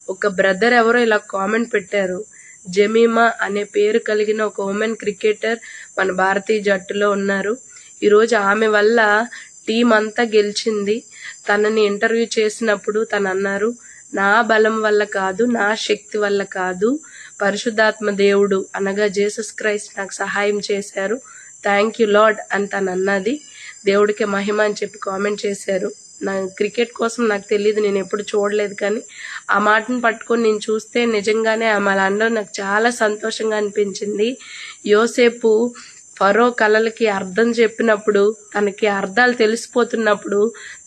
ఒక బ్రదర్ ఎవరో ఇలా కామెంట్ పెట్టారు, జమీమా అనే పేరు కలిగిన ఒక ఉమెన్ క్రికెటర్ మన భారతీయ జట్టులో ఉన్నారు. ఈరోజు ఆమె వల్ల టీం అంతా గెలిచింది. తనని ఇంటర్వ్యూ చేసినప్పుడు తను అన్నారు, నా బలం వల్ల కాదు, నా శక్తి వల్ల కాదు, పరిశుద్ధాత్మ దేవుడు అనగా జీసస్ క్రైస్ట్ నాకు సహాయం చేశారు, థ్యాంక్ యూ లార్డ్ అని తను అన్నది. దేవుడికి మహిమ అని చెప్పి కామెంట్ చేశారు. నా క్రికెట్ కోసం నాకు తెలియదు, నేను ఎప్పుడు చూడలేదు, కానీ ఆ మాటను పట్టుకొని నేను చూస్తే నిజంగానే ఆమె అలా అనడం నాకు చాలా సంతోషంగా అనిపించింది. యోసేపు ఫరో కలలకి అర్థం చెప్పినప్పుడు, తనకి అర్థాలు తెలిసిపోతున్నప్పుడు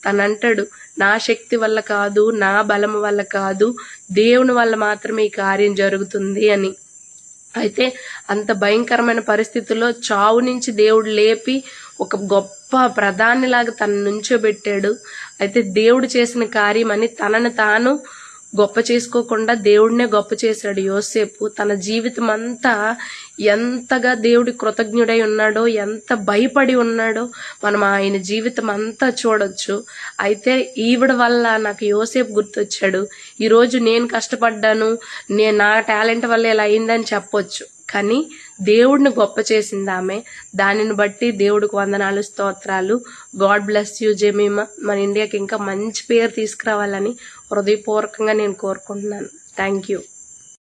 తను అంటాడు, నా శక్తి వల్ల కాదు, నా బలం వల్ల కాదు, దేవుని వల్ల మాత్రమే ఈ కార్యం జరుగుతుంది అని. అయితే అంత భయంకరమైన పరిస్థితుల్లో చావు నుంచి దేవుడు లేపి ఒక గొప్ప ప్రధానిలాగా తన నుంచోబెట్టాడు. అయితే దేవుడు చేసిన కార్యం అని తనను తాను గొప్ప చేసుకోకుండా దేవుడినే గొప్ప చేశాడు యోసేపు. తన జీవితం అంతా ఎంతగా దేవుడి కృతజ్ఞుడై ఉన్నాడో, ఎంత భయపడి ఉన్నాడో మనం ఆయన జీవితం అంతా చూడొచ్చు. అయితే ఈవిడ వల్ల నాకు యోసేపు గుర్తొచ్చాడు. ఈరోజు నేను కష్టపడ్డాను, నా టాలెంట్ వల్ల ఇలా అయిందని చెప్పొచ్చు, కానీ దేవుడిని గొప్ప చేసింది ఆమె. దానిని బట్టి దేవుడికి వందనాలు, స్తోత్రాలు. God bless you Jemimah. మన ఇండియాకి ఇంకా మంచి పేరు తీసుకురావాలని హృదయపూర్వకంగా నేను కోరుకుంటున్నాను. Thank you.